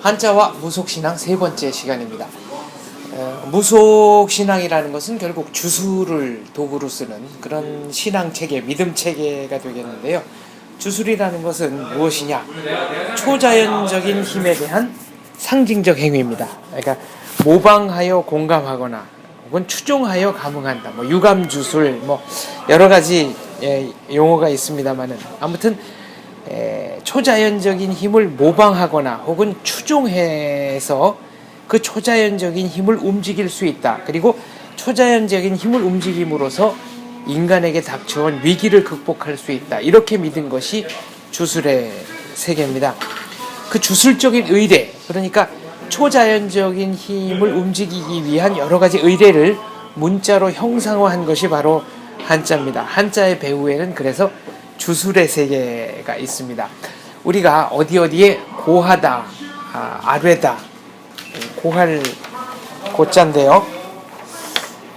한자와 무속신앙 세 번째 시간입니다. 무속신앙이라는 것은 결국 주술을 도구로 쓰는 그런 신앙체계, 믿음체계가 되겠는데요. 주술이라는 것은 무엇이냐? 초자연적인 힘에 대한 상징적 행위입니다. 그러니까 모방하여 공감하거나 혹은 추종하여 감흥한다. 유감주술, 여러 가지 용어가 있습니다만은 아무튼 초자연적인 힘을 모방하거나 혹은 추종해서 그 초자연적인 힘을 움직일 수 있다. 그리고 초자연적인 힘을 움직임으로써 인간에게 닥쳐온 위기를 극복할 수 있다. 이렇게 믿은 것이 주술의 세계입니다. 그 주술적인 의례, 그러니까 초자연적인 힘을 움직이기 위한 여러 가지 의례를 문자로 형상화한 것이 바로 한자입니다. 한자의 배후에는 그래서 주술의 세계가 있습니다. 우리가 어디에 고하다, 아뢰다, 고할 고자인데요.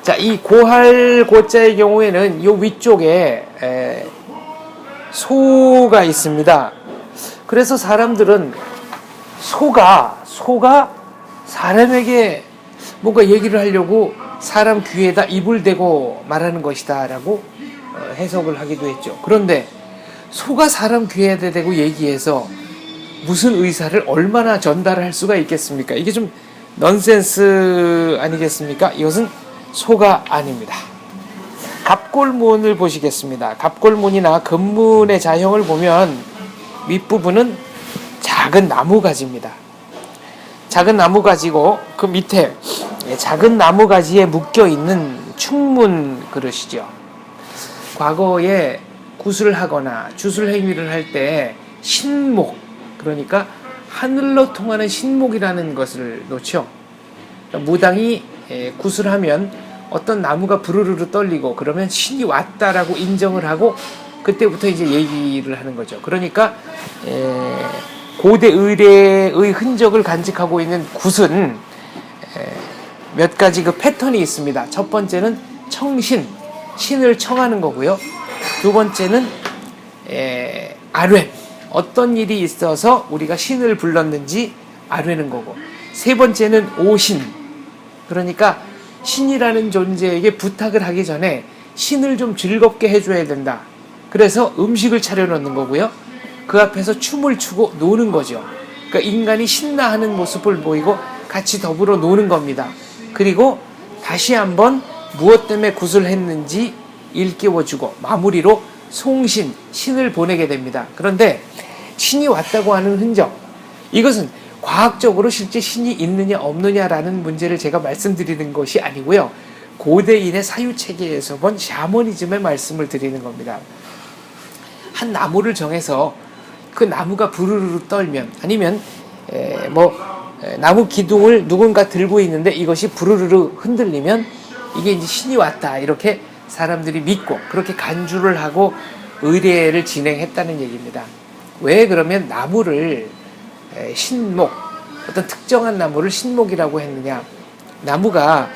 자, 이 고할 고자의 경우에는 이 위쪽에 소가 있습니다. 그래서 사람들은 소가 사람에게 뭔가 얘기를 하려고 사람 귀에다 입을 대고 말하는 것이다 라고 해석을 하기도 했죠. 그런데 소가 사람 귀에다 대고 얘기해서 무슨 의사를 얼마나 전달할 수가 있겠습니까? 이게 좀 넌센스 아니겠습니까? 이것은 소가 아닙니다. 갑골문을 보시겠습니다. 갑골문이나 금문의 자형을 보면 윗부분은 작은 나무가지입니다. 작은 나무가지고 그 밑에 작은 나무가지에 묶여있는 충문 그릇이죠. 과거에 구슬을 하거나 주술 행위를 할 때 신목, 그러니까 하늘로 통하는 신목이라는 것을 놓죠. 무당이 구슬하면 어떤 나무가 부르르르 떨리고 그러면 신이 왔다라고 인정을 하고 그때부터 이제 얘기를 하는 거죠. 그러니까 고대 의례의 흔적을 간직하고 있는 굿은 몇 가지 그 패턴이 있습니다. 첫 번째는 청신, 신을 청하는 거고요. 두 번째는 아뢰, 어떤 일이 있어서 우리가 신을 불렀는지 아뢰는 거고, 세 번째는 오신, 그러니까 신이라는 존재에게 부탁을 하기 전에 신을 좀 즐겁게 해줘야 된다. 그래서 음식을 차려놓는 거고요. 그 앞에서 춤을 추고 노는 거죠. 그러니까 인간이 신나하는 모습을 보이고 같이 더불어 노는 겁니다. 그리고 다시 한번 무엇 때문에 굿을 했는지 일깨워주고 마무리로 송신, 신을 보내게 됩니다. 그런데 신이 왔다고 하는 흔적, 이것은 과학적으로 실제 신이 있느냐 없느냐라는 문제를 제가 말씀드리는 것이 아니고요. 고대인의 사유체계에서 본 샤머니즘의 말씀을 드리는 겁니다. 한 나무를 정해서 그 나무가 부르르르 떨면, 아니면 나무 기둥을 누군가 들고 있는데 이것이 부르르르 흔들리면 이게 이제 신이 왔다, 이렇게 사람들이 믿고 그렇게 간주를 하고 의례를 진행했다는 얘기입니다. 왜 그러면 나무를 신목, 어떤 특정한 나무를 신목이라고 했느냐? 나무가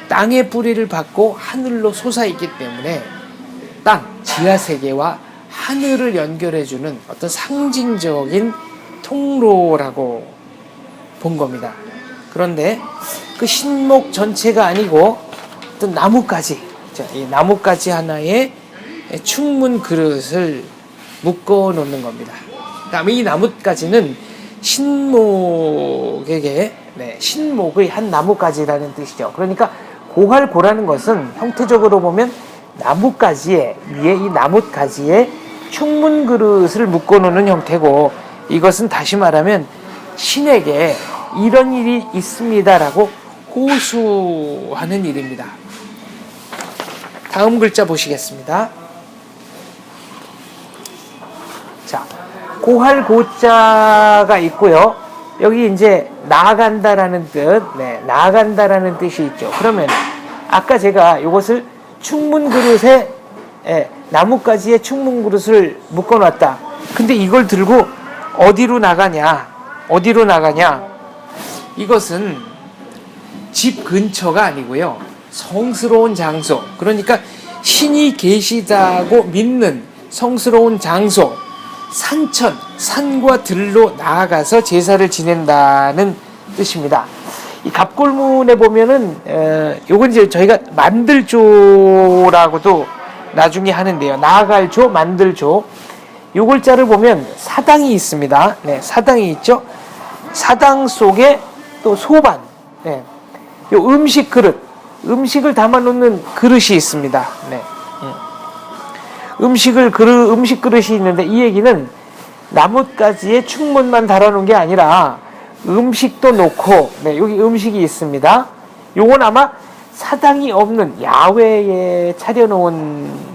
땅의 뿌리를 받고 하늘로 솟아있기 때문에 땅, 지하세계와 하늘을 연결해주는 어떤 상징적인 통로라고 본 겁니다. 그런데 그 신목 전체가 아니고 어떤 나뭇가지, 이 나뭇가지 하나에 충문 그릇을 묶어 놓는 겁니다. 그다음에 이 나뭇가지는 신목에게, 신목의 한 나뭇가지라는 뜻이죠. 그러니까 고할고라는 것은 형태적으로 보면 나뭇가지에, 위에 이 나뭇가지에 충문 그릇을 묶어 놓는 형태고, 이것은 다시 말하면 신에게 이런 일이 있습니다라고 호수하는 일입니다. 다음 글자 보시겠습니다. 자, 고할고자가 있고요. 여기 이제 나아간다라는 뜻, 나아간다라는 뜻이 있죠. 그러면 아까 제가 이것을 충문 그릇에, 나뭇가지에 충문 그릇을 묶어놨다. 근데 이걸 들고 어디로 나가냐? 이것은 집 근처가 아니고요. 성스러운 장소, 그러니까 신이 계시다고 믿는 성스러운 장소, 산과 들로 나아가서 제사를 지낸다는 뜻입니다. 이 갑골문에 보면은 요건 이제 저희가 만들조라고도 나중에 하는데요. 나아갈 조, 만들 조. 요 글자를 보면 사당이 있습니다. 네, 사당이 있죠. 사당 속에 또 소반, 네, 요 음식 그릇, 음식을 담아놓는 그릇이 있습니다. 네, 음식 그릇이 있는데 이 얘기는 나뭇가지에 충문만 달아놓은 게 아니라 음식도 놓고, 네, 여기 음식이 있습니다. 요건 아마 사당이 없는 야외에 차려놓은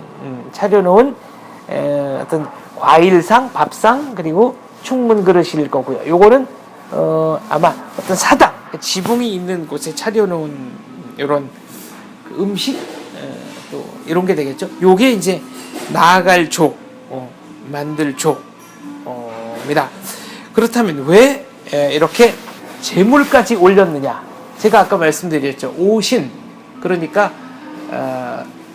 어떤 과일상, 밥상, 그리고 충문 그릇일 거고요. 요거는 아마 어떤 사당, 지붕이 있는 곳에 차려놓은 이런 음식, 또 이런 게 되겠죠. 요게 이제 나아갈 조, 만들 조입니다. 그렇다면 왜 이렇게 제물까지 올렸느냐? 제가 아까 말씀드렸죠. 오신, 그러니까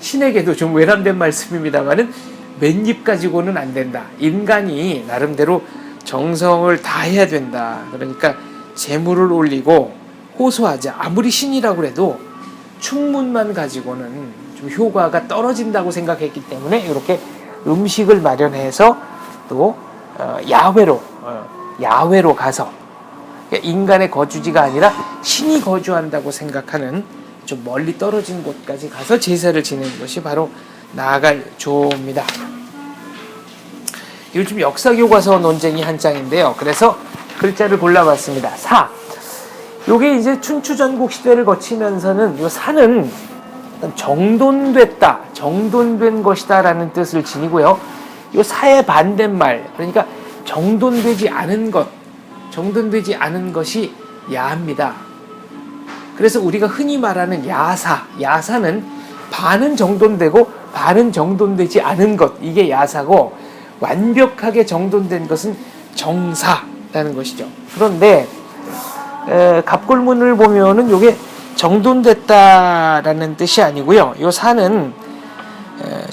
신에게도 좀 외람된 말씀입니다만은 맨입 가지고는 안 된다. 인간이 나름대로 정성을 다해야 된다. 그러니까 제물을 올리고 호소하자. 아무리 신이라고 해도 충문만 가지고는 좀 효과가 떨어진다고 생각했기 때문에 이렇게 음식을 마련해서 또 야외로 가서 인간의 거주지가 아니라 신이 거주한다고 생각하는 좀 멀리 떨어진 곳까지 가서 제사를 지내는 것이 바로 나아갈 조입니다. 요즘 역사교과서 논쟁이 한창인데요. 그래서 글자를 골라봤습니다. 사. 요게 이제 춘추전국 시대를 거치면서는 요 사는 정돈됐다, 정돈된 것이다라는 뜻을 지니고요. 요 사의 반대말, 그러니까 정돈되지 않은 것이 야입니다. 그래서 우리가 흔히 말하는 야사는 반은 정돈되고 반은 정돈되지 않은 것, 이게 야사고 완벽하게 정돈된 것은 정사라는 것이죠. 그런데 갑골문을 보면은 요게 정돈됐다라는 뜻이 아니고요. 요 사는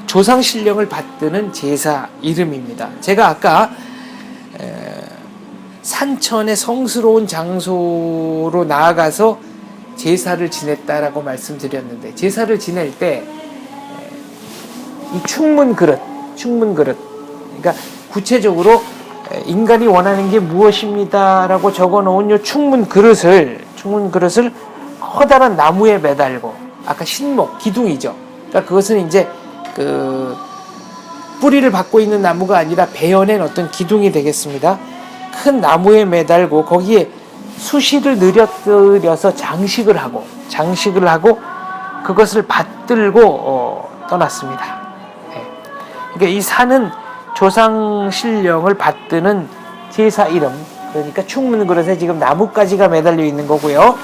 조상신령을 받드는 제사 이름입니다. 제가 아까 산천의 성스러운 장소로 나아가서 제사를 지냈다라고 말씀드렸는데, 제사를 지낼 때 이 충문 그릇, 그러니까 구체적으로 인간이 원하는 게 무엇입니다라고 적어놓은 요 충문 그릇을 커다란 나무에 매달고, 아까 신목, 기둥이죠. 그러니까 그것은 이제 그 뿌리를 받고 있는 나무가 아니라 베어낸 어떤 기둥이 되겠습니다. 큰 나무에 매달고 거기에 수시를 늘어뜨려서 장식을 하고 그것을 받들고 떠났습니다. 네. 그러니까 이 산은 조상신령을 받드는 제사 이름, 그러니까 충문 그릇에 지금 나뭇가지가 매달려 있는 거고요.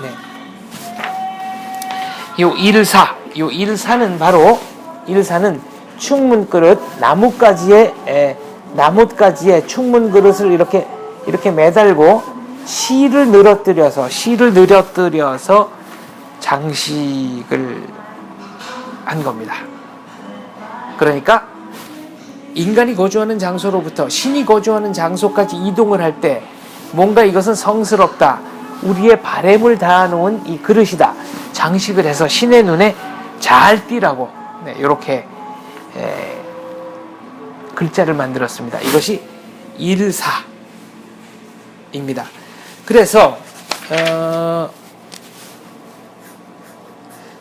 네. 요 일사는 바로 충문 그릇, 나뭇가지에 충문 그릇을 이렇게 매달고 실을 늘어뜨려서 장식을 한 겁니다. 그러니까 인간이 거주하는 장소로부터 신이 거주하는 장소까지 이동을 할 때 뭔가 이것은 성스럽다, 우리의 바램을 다해놓은 이 그릇이다, 장식을 해서 신의 눈에 잘 띄라고, 네, 이렇게 글자를 만들었습니다. 이것이 일사입니다. 그래서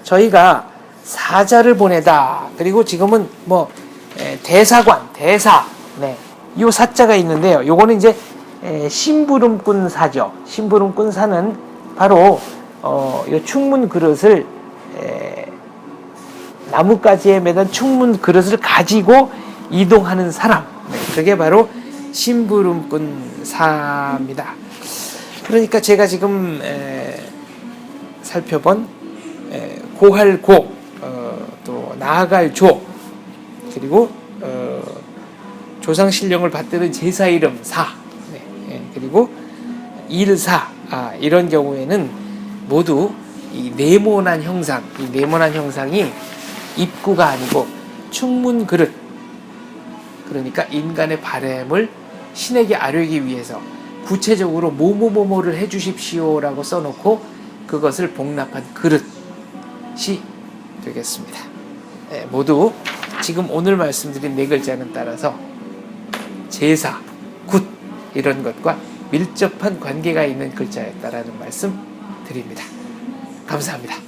저희가 사자를 보내다, 그리고 지금은 뭐 대사관, 대사, 네, 요 사자가 있는데요. 요거는 이제 심부름꾼 사죠. 심부름꾼 사는 바로 요 충문 그릇을 나뭇가지에 매단 충문 그릇을 가지고 이동하는 사람, 네, 그게 바로 심부름꾼 사입니다. 그러니까 제가 지금 살펴본 고할고, 또 나아갈 조, 그리고 조상신령을 받드는 제사 이름 사, 네, 그리고 일사, 이런 경우에는 모두 이 네모난 형상이 입구가 아니고 충문 그릇, 그러니까 인간의 바램을 신에게 아뢰기 위해서 구체적으로 뭐뭐뭐뭐를 해주십시오라고 써놓고 그것을 복납한 그릇이 되겠습니다. 모두 지금 오늘 말씀드린 네 글자는 따라서 제사, 굿 이런 것과 밀접한 관계가 있는 글자였다라는 말씀 드립니다. 감사합니다.